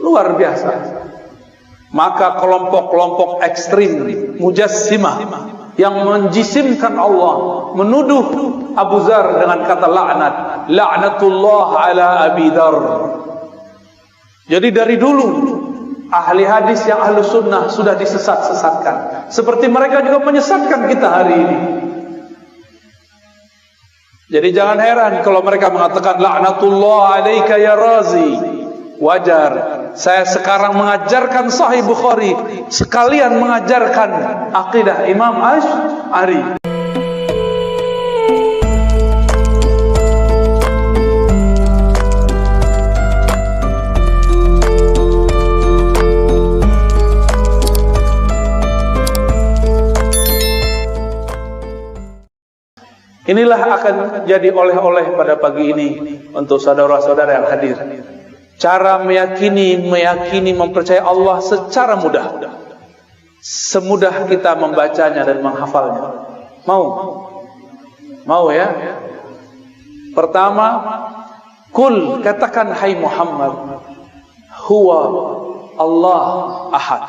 luar biasa. Maka kelompok-kelompok ekstrim Mujassimah yang menjisimkan Allah menuduh Abu Dzar dengan kata laknat, laknatullah ala Abi Dzar. Jadi dari dulu ahli hadis yang ahlu sunnah sudah disesat-sesatkan, seperti mereka juga menyesatkan kita hari ini. Jadi jangan heran kalau mereka mengatakan laknatullah alaika ya Razi. Wajar, saya sekarang mengajarkan Sahih Bukhari sekalian mengajarkan akidah Imam Asy'ari. Inilah akan jadi oleh-oleh pada pagi ini untuk saudara-saudara yang hadir. Cara meyakini, mempercayai Allah secara mudah. Semudah kita membacanya dan menghafalnya. Mau ya? Pertama, kul, katakan hai Muhammad, huwa Allah ahad.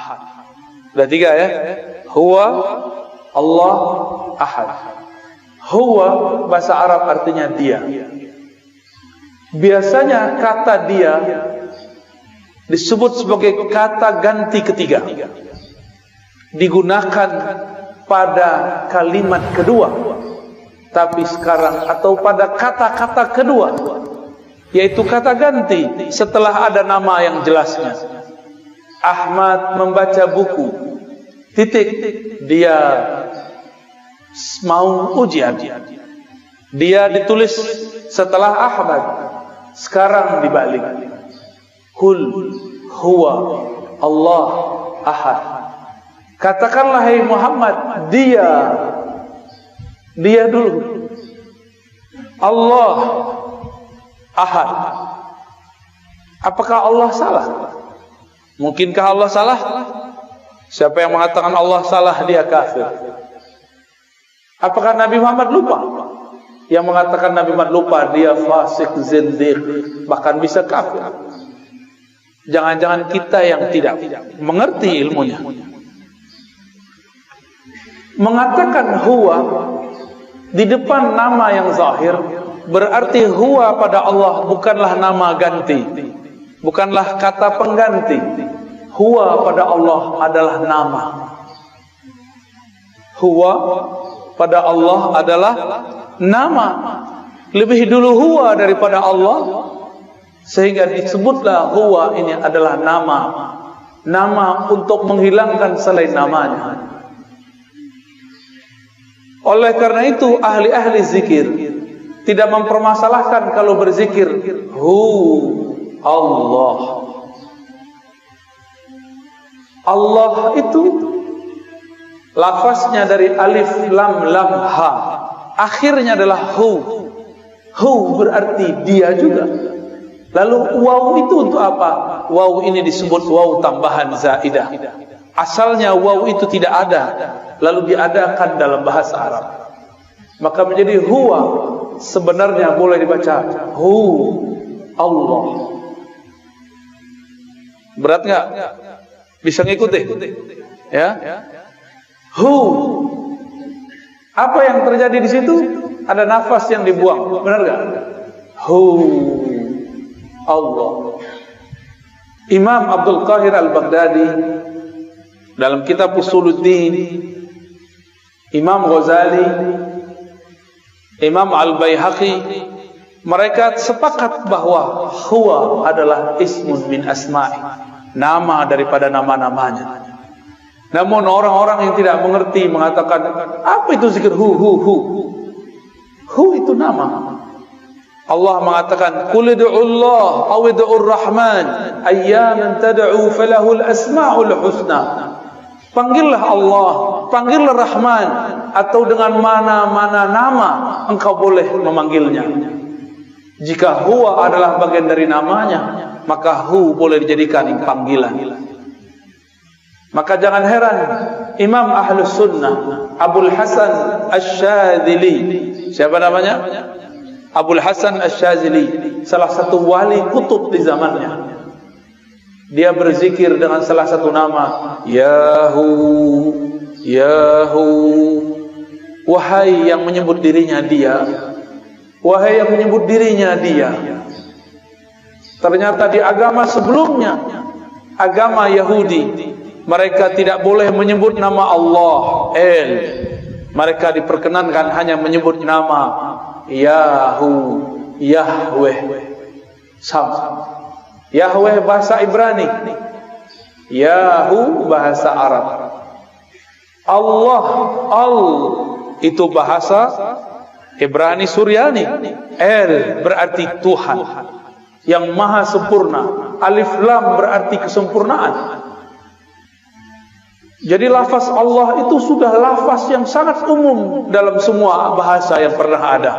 Sudah 3 ya? Huwa Allah ahad. Huwa bahasa Arab artinya dia. Biasanya kata dia disebut sebagai kata ganti ketiga, digunakan pada kalimat kedua. Tapi sekarang atau pada kata-kata kedua, yaitu kata ganti setelah ada nama yang jelasnya. Ahmad membaca buku, titik, dia mau ujian. Dia ditulis setelah Ahmad. Sekarang dibalik. Kul huwa Allah ahad. Katakanlah hai Muhammad, dia dulu. Allah ahad. Apakah Allah salah? Mungkinkah Allah salah? Siapa yang mengatakan Allah salah, dia kafir. Apakah Nabi Muhammad lupa? Yang mengatakan Nabi Muhammad lupa, dia fasik, zindiq, bahkan bisa kafir. Jangan-jangan kita yang tidak mengerti ilmunya. Mengatakan huwa di depan nama yang zahir, berarti huwa pada Allah bukanlah nama ganti, bukanlah kata pengganti. Huwa pada Allah adalah nama. Huwa pada Allah adalah nama. Lebih dulu huwa daripada Allah, sehingga disebutlah huwa ini adalah nama. Nama untuk menghilangkan selain namanya. Oleh karena itu ahli-ahli zikir tidak mempermasalahkan kalau berzikir Allah. Allah itu lafaznya dari alif lam lam ha, akhirnya adalah hu. Hu berarti dia juga. Lalu waw itu untuk apa? Waw ini disebut waw tambahan zaidah. Asalnya waw itu tidak ada, lalu diadakan dalam bahasa Arab. Maka menjadi huwa, sebenarnya boleh dibaca hu Allah. Berat nggak? Bisa ngikuti? Ya. Hu. Apa yang terjadi di situ? Ada nafas yang dibuang, benar nggak? Hu Allah. Imam Abdul Qahir Al-Baghdadi dalam kitab Usuluddin, Imam Ghazali, Imam Al-Baihaqi, mereka sepakat bahwa huwa adalah ismun min asma'i, nama daripada nama-namanya. Namun orang-orang yang tidak mengerti mengatakan, apa itu zikir hu? Hu itu nama. Allah mengatakan, qul ud'ullaha aw ud'ur rahman ayyaman tad'u falahul asmaul husna. Panggillah Allah, panggillah Rahman, atau dengan mana-mana nama engkau boleh memanggilnya. Jika huwa adalah bagian dari namanya, maka hu boleh dijadikan panggilan. Maka jangan heran Imam Ahlus Sunnah Abul Hasan Asy-Syadzili, siapa namanya? Abul Hasan Asy-Syadzili, salah satu wali kutub di zamannya. Dia berzikir dengan salah satu nama, Yahu, Yahu. Wahai yang menyebut dirinya dia, wahai yang menyebut dirinya dia. Ternyata di agama sebelumnya, agama Yahudi, mereka tidak boleh menyebut nama Allah, El. Mereka diperkenankan hanya menyebut nama Yahu, Yahweh. Sama. Yahweh bahasa Ibrani, Yahu bahasa Arab. Allah, Al itu bahasa Ibrani Suryani. El berarti Tuhan yang maha sempurna. Alif Lam berarti kesempurnaan. Jadi lafaz Allah itu sudah lafaz yang sangat umum dalam semua bahasa yang pernah ada.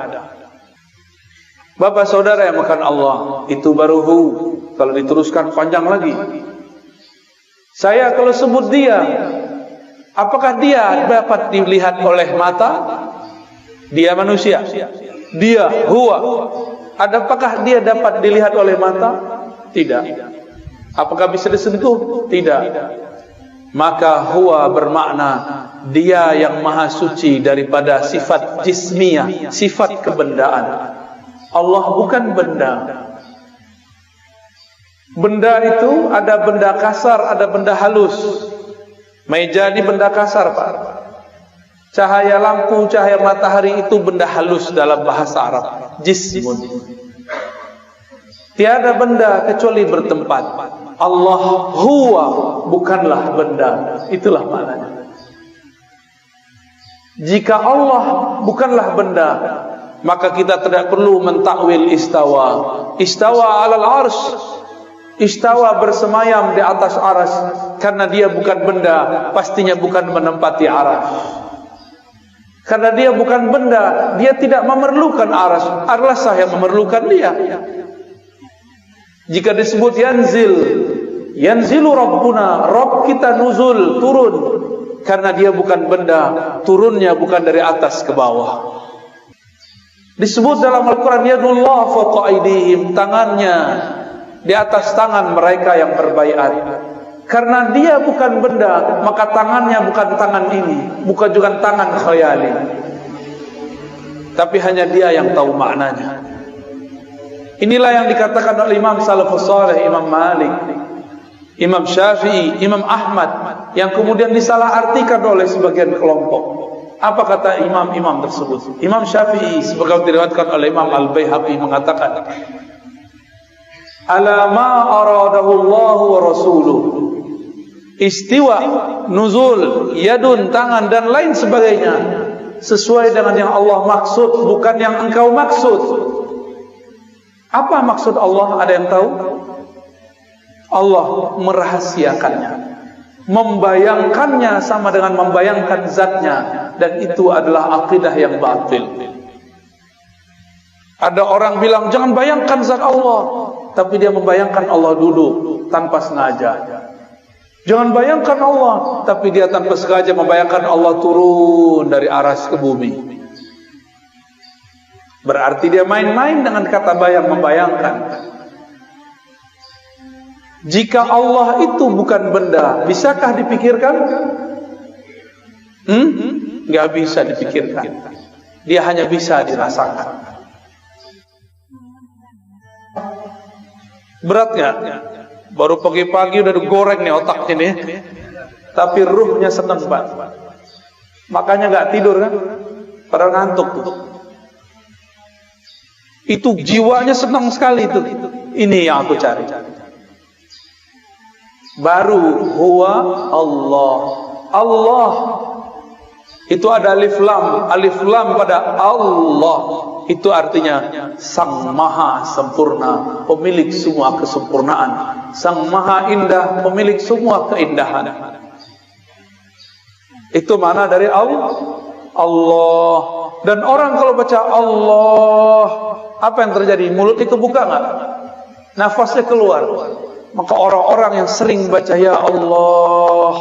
Bapak saudara yang makan Allah, itu baru hu. Kalau diteruskan panjang lagi. Saya kalau sebut dia, apakah dia dapat dilihat oleh mata? Dia manusia. Dia huwa. Adakah dia dapat dilihat oleh mata? Tidak. Apakah bisa disentuh? Tidak. Maka huwa bermakna dia yang maha suci daripada sifat jismiyah, sifat kebendaan. Allah bukan benda. Benda itu ada benda kasar, ada benda halus. Meja ini benda kasar, Pak. Cahaya lampu, cahaya matahari itu benda halus dalam bahasa Arab. Jismun. Tiada benda kecuali bertempat. Allah huwa, bukanlah benda. Itulah maknanya. Jika Allah bukanlah benda, maka kita tidak perlu mentakwil istawa. Istawa alal arsh, istawa bersemayam di atas aras. Karena dia bukan benda, pastinya bukan menempati aras. Karena dia bukan benda, dia tidak memerlukan aras. Aras yang memerlukan dia. Jika disebut yanzil, yanzilu Rabbuna, Rabb kita nuzul, turun. Karena dia bukan benda, turunnya bukan dari atas ke bawah. Disebut dalam Al-Quran, yadullah fawqa aydihim, tangannya di atas tangan mereka yang berbaiat. Karena dia bukan benda, maka tangannya bukan tangan ini, bukan juga tangan khayali. Tapi hanya dia yang tahu maknanya. Inilah yang dikatakan oleh Imam Salafus Saleh, Imam Malik, Imam Syafi'i, Imam Ahmad, yang kemudian disalahartikan oleh sebagian kelompok. Apa kata imam-imam tersebut? Imam Syafi'i sebagai diriwayatkan oleh Imam Al-Baihaqi mengatakan, ala ma aradahu Allah wa rasuluh, istiwa, nuzul, yadun, tangan dan lain sebagainya, sesuai dengan yang Allah maksud, bukan yang engkau maksud. Apa maksud Allah? Ada yang tahu? Allah merahasiakannya, membayangkannya sama dengan membayangkan zatnya, dan itu adalah akidah yang batil. Ada orang bilang jangan bayangkan zat Allah, tapi dia membayangkan Allah duduk tanpa sengaja. Jangan bayangkan Allah, tapi dia tanpa sengaja membayangkan Allah turun dari aras ke bumi. Berarti dia main-main dengan kata bayang, membayangkan. Jika Allah itu bukan benda, bisakah dipikirkan? Nggak bisa dipikirkan. Dia hanya bisa dirasakan. Berat nggak? Baru pagi-pagi udah digoreng nih otaknya nih. Tapi ruhnya senang banget. Makanya nggak tidur kan? Padahal ngantuk tuh. Itu jiwanya senang sekali itu. Ini yang aku cari. Baru huwa Allah. Allah itu ada alif lam. Alif lam pada Allah itu artinya Sang Maha Sempurna, pemilik semua kesempurnaan. Sang Maha Indah, pemilik semua keindahan. Itu mana dari Allah. Dan orang kalau baca Allah, apa yang terjadi? Mulutnya kebuka nggak? Nafasnya keluar. Maka orang-orang yang sering baca ya Allah,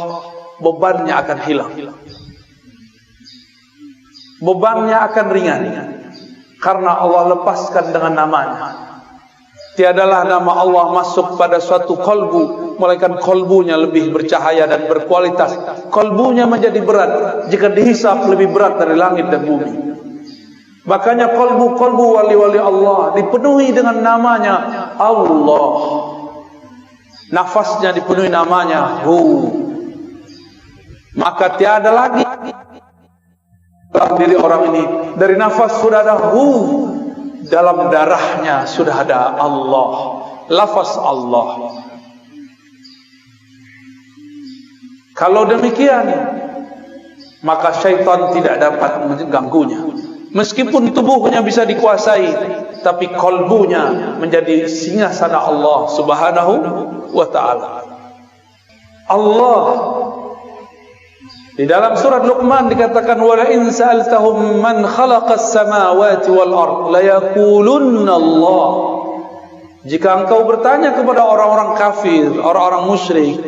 bebannya akan hilang. Bebannya akan ringan. Karena Allah lepaskan dengan namanya. Tiadalah nama Allah masuk pada suatu kolbu, melainkan kolbunya lebih bercahaya dan berkualitas. Kolbunya menjadi berat jika dihisap lebih berat dari langit dan bumi. Makanya kolbu-kolbu wali-wali Allah dipenuhi dengan namanya Allah. Nafasnya dipenuhi namanya Hu. Maka tiada lagi dalam diri orang ini, dari nafas sudah ada Hu, dalam darahnya sudah ada Allah, lafaz Allah. Kalau demikian, maka syaitan tidak dapat mengganggunya. Meskipun tubuhnya bisa dikuasai, tapi kolbunya menjadi singgasana Allah Subhanahu wa ta'ala. Allah di dalam surat Luqman dikatakan, wala in sa'altahum man khalaqas samawati wal ard la yaqulunna Allah. Jika engkau bertanya kepada orang-orang kafir, orang-orang musyrik,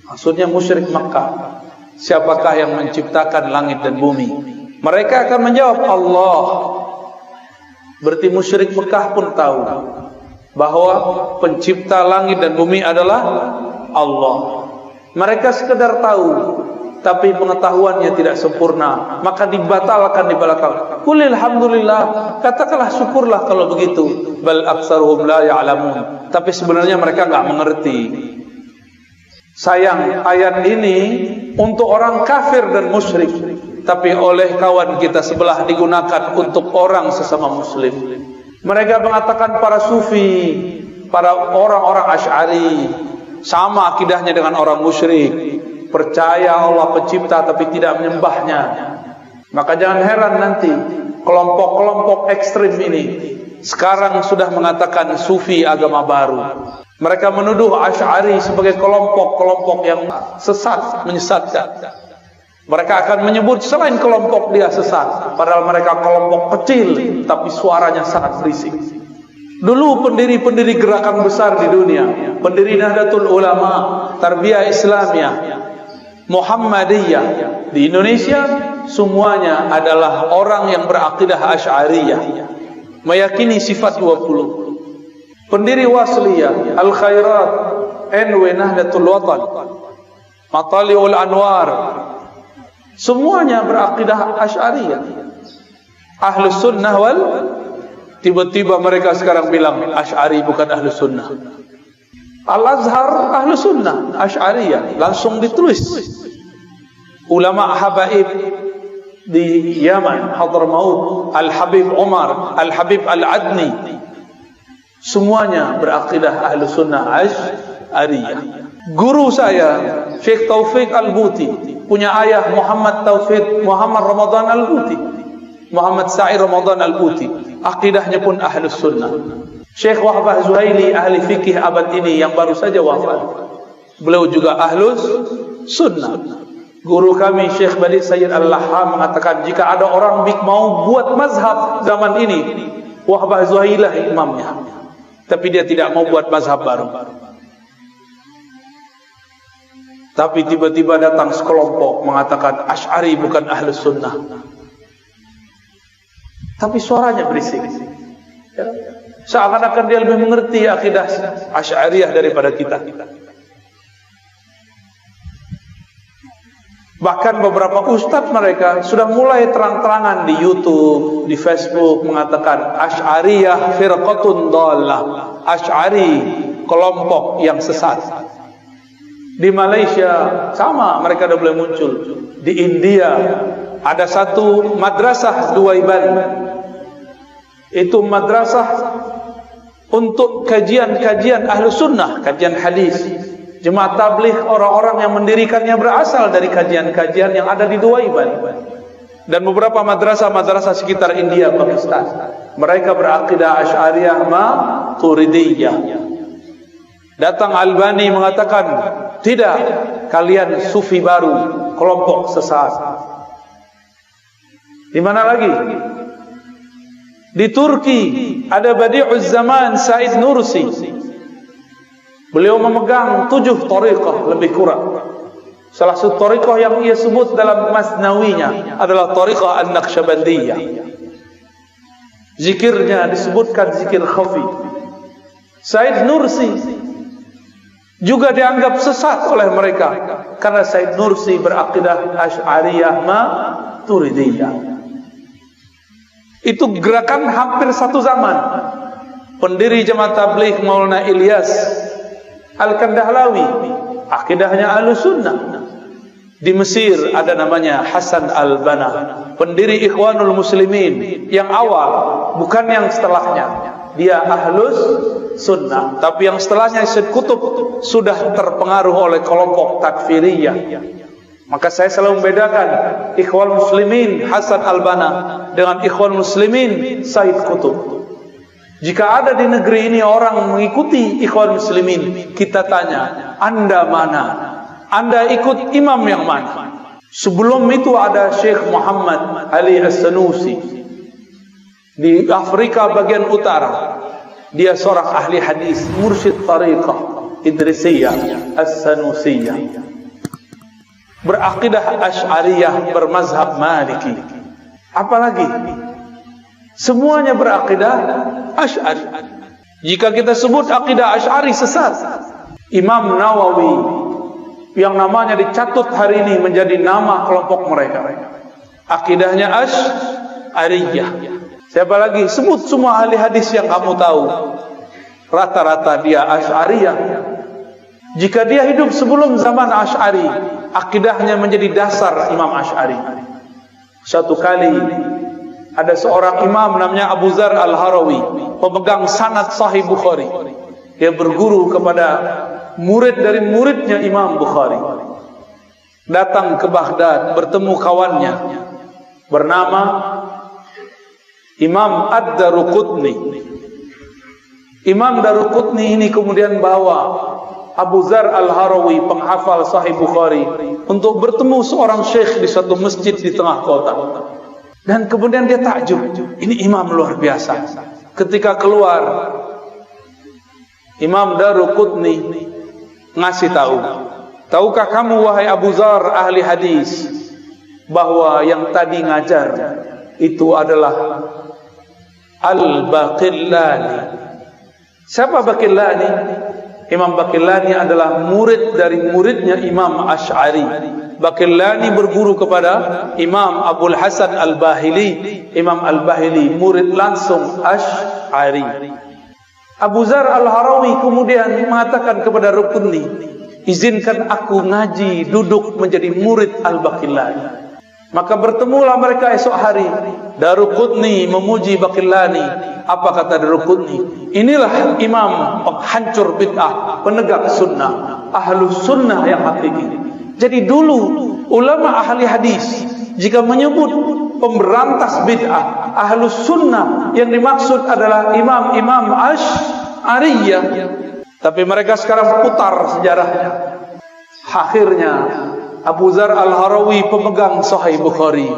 maksudnya musyrik Makkah, siapakah yang menciptakan langit dan bumi? Mereka akan menjawab Allah. Berarti musyrik Mekah pun tahu bahwa pencipta langit dan bumi adalah Allah. Mereka sekedar tahu, tapi pengetahuannya tidak sempurna, maka dibatalkan di belakang. Qul alhamdulillah, katakanlah syukurlah kalau begitu. Bal aktsaruhum la ya'lamun. Tapi sebenarnya mereka enggak mengerti. Sayang, ayat ini untuk orang kafir dan musyrik, tapi oleh kawan kita sebelah digunakan untuk orang sesama muslim. Mereka mengatakan para sufi, para orang-orang Asy'ari sama akidahnya dengan orang musyrik, percaya Allah pencipta tapi tidak menyembahnya. Maka jangan heran nanti kelompok-kelompok ekstrim ini sekarang sudah mengatakan sufi agama baru. Mereka menuduh Asy'ari sebagai kelompok-kelompok yang sesat, menyesatkan. Mereka akan menyebut selain kelompok dia sesat, padahal mereka kelompok kecil tapi suaranya sangat berisik. Dulu pendiri-pendiri gerakan besar di dunia, pendiri Nahdlatul Ulama, Tarbiyah Islamiyah, Muhammadiyah di Indonesia, semuanya adalah orang yang berakidah Asy'ariyah, meyakini sifat 20. Pendiri Wasliyah, Al-Khairat, NW Nahdlatul Watan, Matali'ul Anwar, semuanya berakidah Asy'ariyah. Ahlus Sunnah wal, tiba-tiba mereka sekarang bilang Asy'ari bukan Ahlus Sunnah. Al-Azhar Ahlus Sunnah, Asy'ariyah, langsung ditulis. Ulama habaib di Yaman, Hadramaut, Al-Habib Umar, Al-Habib Al-Adni, semuanya berakidah Ahlus Sunnah Asy'ariyah. Guru saya Syekh Taufik Al-Buti punya ayah Muhammad Taufik Muhammad Ramadan Al-Buti, Muhammad Sa'id Ramadan Al-Buti, akidahnya pun Ahlus Sunnah. Syekh Wahbah Zuhaili ahli fikih abad ini yang baru saja wafat, beliau juga Ahlus Sunnah. Guru kami Syekh Badi Sayyid Al-Laham mengatakan, jika ada orang mau buat mazhab zaman ini, Wahbah Zuhaili lah imamnya, tapi dia tidak mau buat mazhab baru. Tapi tiba-tiba datang sekelompok mengatakan Asy'ari bukan Ahlus Sunnah, tapi suaranya berisik, ya. Seakan-akan dia lebih mengerti akidah Asy'ariyah daripada kita. Bahkan beberapa ustadz mereka sudah mulai terang-terangan di YouTube, di Facebook mengatakan Asy'ariyah firqatun dhallah, Asy'ari kelompok yang sesat. Di Malaysia sama, mereka sudah mulai muncul. Di India ada satu madrasah Duaiban, itu madrasah untuk kajian-kajian Ahlus Sunnah, kajian hadis. Jemaah tabligh orang-orang yang mendirikannya berasal dari kajian-kajian yang ada di Duaiban. Dan beberapa madrasah-madrasah sekitar India, Pakistan, mereka berakidah Asy'ariyah Maturidiyah. Datang Albani mengatakan, tidak, kalian sufi baru, kelompok sesat. Di mana lagi? Di Turki ada Badi'uz Zaman Said Nursi. Beliau memegang 7 thariqah lebih kurang. Salah satu thariqah yang ia sebut dalam Masnawinya adalah thariqah An-Naqsyabandiyah. Zikirnya disebutkan zikir khafi. Said Nursi juga dianggap sesat oleh mereka karena Said Nursi berakidah Asy'ariyah Maturidiyah. Itu gerakan hampir satu zaman. Pendiri Jamaah Tabligh Maulana Ilyas Al-Kandahlawi, akidahnya Ahlussunnah. Di Mesir ada namanya Hasan Al-Banna, pendiri Ikhwanul Muslimin yang awal, bukan yang setelahnya. Dia Ahlus Sunnah, tapi yang setelahnya Syed Qutb sudah terpengaruh oleh kelompok takfiriyah. Maka saya selalu membedakan Ikhwanul Muslimin Hasan Al-Banna dengan Ikhwanul Muslimin Syed Qutb. Jika ada di negeri ini orang mengikuti Ikhwanul Muslimin, kita tanya, Anda mana? Anda ikut imam yang mana? Sebelum itu ada Syekh Muhammad Ali As-Sanusi di Afrika bagian utara. Dia seorang ahli hadis, mursyid tariqah Idrisiyah As-Sanusiyah, berakidah Asy'ariyah, bermazhab Maliki. Apalagi semuanya berakidah Asy'ari. Jika kita sebut akidah Asy'ari sesat. Imam Nawawi yang namanya dicatut hari ini menjadi nama kelompok mereka, akidahnya Asy'ariyah. Siapa lagi? Sebut semua ahli hadis yang kamu tahu, rata-rata dia Asy'ariyah. Jika dia hidup sebelum zaman Asy'ari, akidahnya menjadi dasar Imam Asy'ari. Satu kali ada seorang imam namanya Abu Dzar Al-Harawi, pemegang sanad Sahih Bukhari. Dia berguru kepada murid dari muridnya Imam Bukhari. Datang ke Baghdad, bertemu kawannya bernama Imam Ad-Daruqutni. Imam Daruqutni ini kemudian bawa Abu Dzar Al-Harawi, penghafal Sahih Bukhari, untuk bertemu seorang syekh di suatu masjid di tengah kota. Dan kemudian dia takjub, ini imam luar biasa. Ketika keluar, Imam Daruqutni ngasih tahu, tahukah kamu wahai Abu Dzar ahli hadis, bahwa yang tadi ngajar itu adalah Al-Baqillani. Siapa Baqillani? Imam Baqillani adalah murid dari muridnya Imam Asy'ari. Baqillani berguru kepada Imam Abul Hasan Al-Bahili. Imam Al-Bahili murid langsung Asy'ari. Abu Dzar Al-Harawi kemudian mengatakan kepada Rukunni, izinkan aku ngaji, duduk menjadi murid Al-Baqillani. Maka bertemulah mereka esok hari. Daruqutni memuji Baqillani. Apa kata Daruqutni? Inilah imam penghancur bid'ah, penegak sunnah, ahlus sunnah yang hakiki. Jadi dulu ulama ahli hadis jika menyebut pemberantas bid'ah, ahlus sunnah, yang dimaksud adalah imam-imam Asy'ariyah. Tapi mereka sekarang putar sejarahnya. Akhirnya Abu Dzar Al-Harawi, pemegang Sahih Bukhari,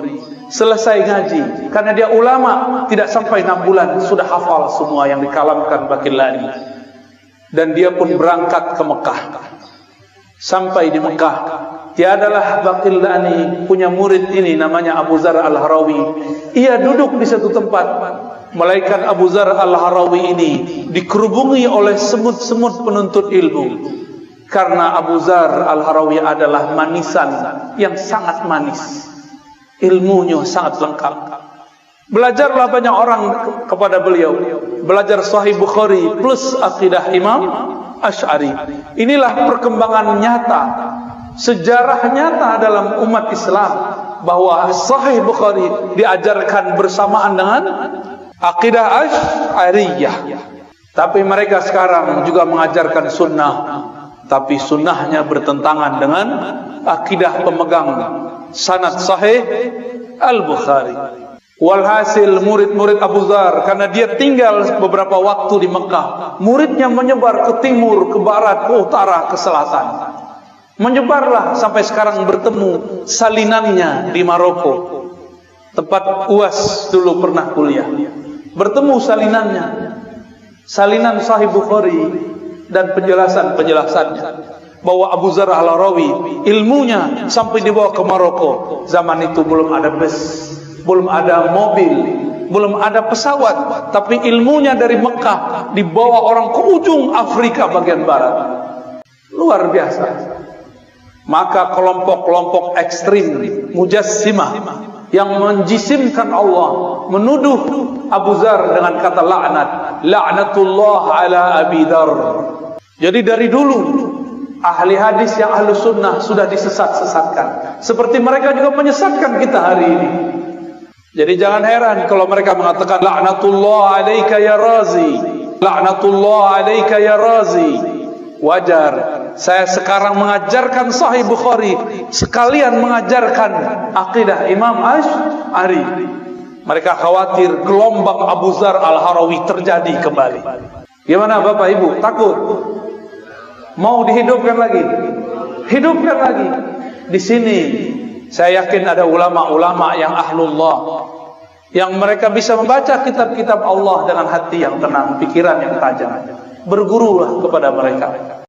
selesai ngaji, karena dia ulama, tidak sampai 6 bulan sudah hafal semua yang dikalamkan Baqillani. Dan dia pun berangkat ke Mekah. Sampai di Mekah, tiadalah Baqillani punya murid ini namanya Abu Dzar Al-Harawi. Ia duduk di satu tempat, melainkan Abu Dzar Al-Harawi ini dikerubungi oleh semut-semut penuntut ilmu. Karena Abu Dzar Al-Harawi adalah manisan yang sangat manis, ilmunya sangat lengkap. Belajarlah banyak orang kepada beliau, belajar Sahih Bukhari plus akidah Imam Asy'ari. Inilah perkembangan nyata, sejarah nyata dalam umat Islam, bahwa Sahih Bukhari diajarkan bersamaan dengan akidah Asy'ariyah. Tapi mereka sekarang juga mengajarkan sunnah, tapi sunnahnya bertentangan dengan akidah pemegang sanad Sahih Al-Bukhari. Walhasil murid-murid Abu Dzar, karena dia tinggal beberapa waktu di Mekah, muridnya menyebar ke timur, ke barat, ke utara, ke selatan. Menyebarlah sampai sekarang bertemu salinannya di Maroko, tempat UAS dulu pernah kuliah. Bertemu salinannya, salinan Sahih Bukhari dan penjelasannya, bahwa Abu Dzar Al-Harawi ilmunya sampai dibawa ke Maroko. Zaman itu belum ada bus, belum ada mobil, belum ada pesawat, tapi ilmunya dari Mekah dibawa orang ke ujung Afrika bagian barat. Luar biasa. Maka kelompok-kelompok ekstrim Mujassimah yang menjisimkan Allah menuduh Abu Dzar dengan kata laknat, laknatullah ala Abi Dzar. Jadi dari dulu ahli hadis yang ahlu sunnah sudah disesat-sesatkan, seperti mereka juga menyesatkan kita hari ini. Jadi jangan heran kalau mereka mengatakan laknatullah alaika ya Razi, laknatullah alaika ya Razi. Wajar, saya sekarang mengajarkan Sahih Bukhari sekalian mengajarkan akidah Imam Asy'ari. Mereka khawatir gelombang Abu Dzar Al-Harawi terjadi kembali. Gimana Bapak Ibu? Takut? Mau dihidupkan lagi? Hidupkan lagi. Di sini saya yakin ada ulama-ulama yang ahlullah, yang mereka bisa membaca kitab-kitab Allah dengan hati yang tenang, pikiran yang tajam. Bergurulah kepada mereka.